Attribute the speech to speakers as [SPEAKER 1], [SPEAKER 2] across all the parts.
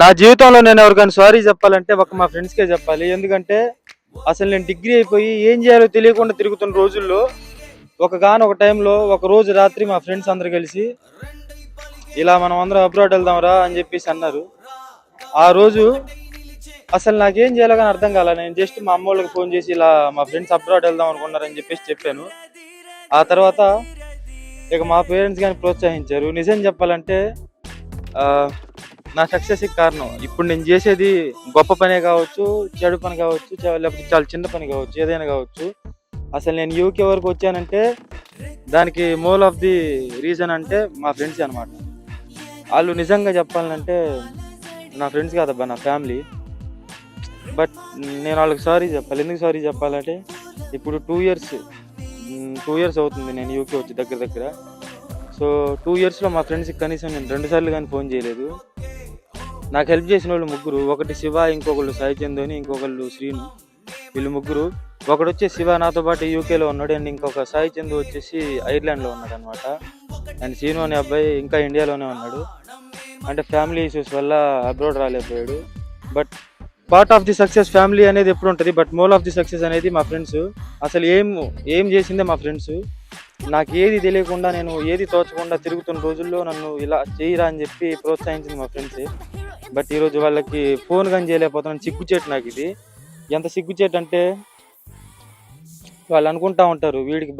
[SPEAKER 1] నా జీవితంలో నేను ఎవరికైనా సారీ చెప్పాలంటే మా ఫ్రెండ్స్కే చెప్పాలి. ఎందుకంటే అసలు నేను డిగ్రీ అయిపోయి ఏం చేయాలో తెలియకుండా తిరుగుతున్న రోజుల్లో ఒక టైంలో ఒక రోజు రాత్రి మా ఫ్రెండ్స్ అందరు కలిసి ఇలా మనం అందరం అబ్రాడ్ వెళ్దాంరా అని చెప్పేసి అన్నారు. ఆ రోజు అసలు నాకేం చేయాలో కానీ అర్థం కాల. నేను జస్ట్ మా అమ్మ వాళ్ళకి ఫోన్ చేసి ఇలా మా ఫ్రెండ్స్ అబ్రాడ్ వెళ్దాం అనుకున్నారని చెప్పేసి చెప్పాను. ఆ తర్వాత ఇక మా పేరెంట్స్ కానీ ప్రోత్సహించారు. నిజం చెప్పాలంటే నా సక్సెస్కి కారణం ఇప్పుడు నేను చేసేది గొప్ప పనే కావచ్చు, చెడు పని కావచ్చు, లేకపోతే చాలా చిన్న పని కావచ్చు, ఏదైనా కావచ్చు. అసలు నేను యూకే వరకు వచ్చానంటే దానికి మోల్ ఆఫ్ ది రీజన్ అంటే మా ఫ్రెండ్స్ అనమాట. వాళ్ళు నిజంగా చెప్పాలంటే నా ఫ్రెండ్స్ కాదబ్బా, నా ఫ్యామిలీ. బట్ నేను వాళ్ళకి సారీ చెప్పాలి. ఎందుకు సారీ చెప్పాలంటే ఇప్పుడు 2 ఇయర్స్ అవుతుంది నేను యూకే వచ్చి దగ్గర. సో 2 ఇయర్స్లో మా ఫ్రెండ్స్కి కనీసం నేను 2 సార్లు కానీ ఫోన్ చేయలేదు. నాకు హెల్ప్ చేసిన వాళ్ళు ముగ్గురు. ఒకటి శివ, ఇంకొకళ్ళు సాయి చందు అని, ఇంకొకళ్ళు శ్రీను. వీళ్ళు ముగ్గురు. ఒకడు వచ్చి శివ నాతో పాటు యూకేలో ఉన్నాడు, అండ్ ఇంకొక సాయి చందు వచ్చేసి ఐర్లాండ్లో ఉన్నాడు అనమాట. అండ్ శ్రీను అనే అబ్బాయి ఇంకా ఇండియాలోనే ఉన్నాడు. అంటే ఫ్యామిలీ ఇష్యూస్ వల్ల అబ్రాడ్ రాలేకపోయాడు. But part of the success family అనేది ఎప్పుడు ఉంటుంది, but mole of the success అనేది మా ఫ్రెండ్స్. అసలు ఏం చేసిందే మా ఫ్రెండ్స్. నాకు ఏది తెలియకుండా, నేను ఏది తోచకుండా తిరుగుతున్న రోజుల్లో నన్ను ఇలా చేయరా అని చెప్పి ప్రోత్సహించింది మా ఫ్రెండ్స్. బట్ ఈరోజు వాళ్ళకి ఫోన్ కానీ చేయలేకపోతున్నాను. సిగ్గుచేటు నాకు ఇది. ఎంత సిగ్గుచేటు అంటే వాళ్ళు అనుకుంటా ఉంటారు వీడికి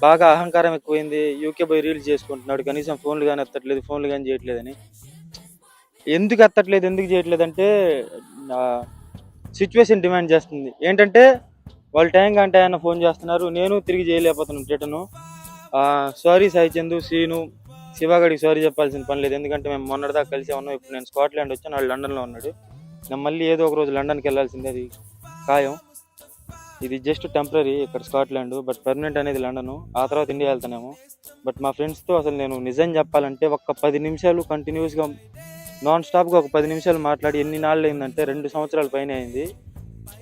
[SPEAKER 1] బాగా అహంకారం ఎక్కువైంది, యూకే పోయి రీల్స్ చేసుకుంటున్నాడు, కనీసం ఫోన్లు కానీ ఎత్తట్లేదు, ఫోన్లు కానీ చేయట్లేదని. ఎందుకు ఎత్తట్లేదు, ఎందుకు చేయట్లేదు అంటే సిచ్యువేషన్ డిమాండ్ చేస్తుంది. ఏంటంటే వాళ్ళు టైం కంటే ఆయన ఫోన్ చేస్తున్నారు, నేను తిరిగి చేయలేకపోతున్నాను రిటర్ను. సారీ సాయి చందు, శ్రీను, శివగడికి సారీ చెప్పాల్సిన పని లేదు. ఎందుకంటే మేము మొన్నటిదాకా కలిసే ఉన్నాం. ఇప్పుడు నేను స్కాట్లాండ్ వచ్చాను, వాళ్ళు లండన్లో ఉన్నాడు. నేను మళ్ళీ ఏదో ఒక రోజు లండన్కి వెళ్ళాల్సిందే, అది ఖాయం. ఇది జస్ట్ టెంపరీ ఇక్కడ స్కాట్లాండ్, బట్ పర్మనెంట్ అనేది లండను. ఆ తర్వాత ఇండియా వెళ్తానేమో. బట్ మా ఫ్రెండ్స్తో అసలు నేను నిజం చెప్పాలంటే ఒక 10 నిమిషాలు కంటిన్యూస్గా నాన్ స్టాప్గా ఒక 10 నిమిషాలు మాట్లాడి ఎన్ని నాళ్ళు అయిందంటే 2 సంవత్సరాల పైన అయింది.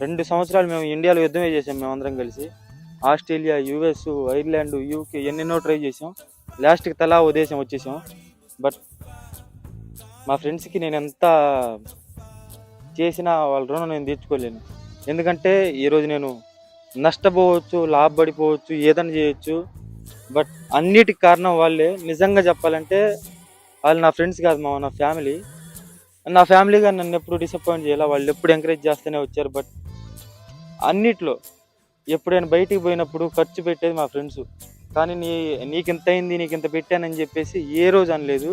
[SPEAKER 1] 2 సంవత్సరాలు మేము ఇండియాలో యుద్ధమే చేసాం మేమందరం కలిసి. ఆస్ట్రేలియా, యుఎస్, ఐర్లాండ్, యూకే ఎన్నెన్నో ట్రై చేసాం. లాస్ట్కి తలా ఓ దేశం వచ్చేసాం. బట్ మా ఫ్రెండ్స్కి నేను ఎంత చేసినా వాళ్ళ రుణం నేను తీర్చుకోలేను. ఎందుకంటే ఈరోజు నేను నష్టపోవచ్చు, లాభపడిపోవచ్చు, ఏదైనా చేయొచ్చు. బట్ అన్నిటికి కారణం వాళ్ళే. నిజంగా చెప్పాలంటే వాళ్ళు నా ఫ్రెండ్స్ కాదు, నా ఫ్యామిలీ. నా ఫ్యామిలీగా నన్ను ఎప్పుడు డిసప్పాయింట్ చేయాలి, వాళ్ళు ఎప్పుడు ఎంకరేజ్ చేస్తూనే వచ్చారు. బట్ అన్నిట్లో ఎప్పుడైనా బయటికి పోయినప్పుడు ఖర్చు పెట్టేది మా ఫ్రెండ్స్. కానీ నీకు ఇంత అయింది, నీకు ఇంత పెట్టానని చెప్పేసి ఏ రోజు అనలేదు.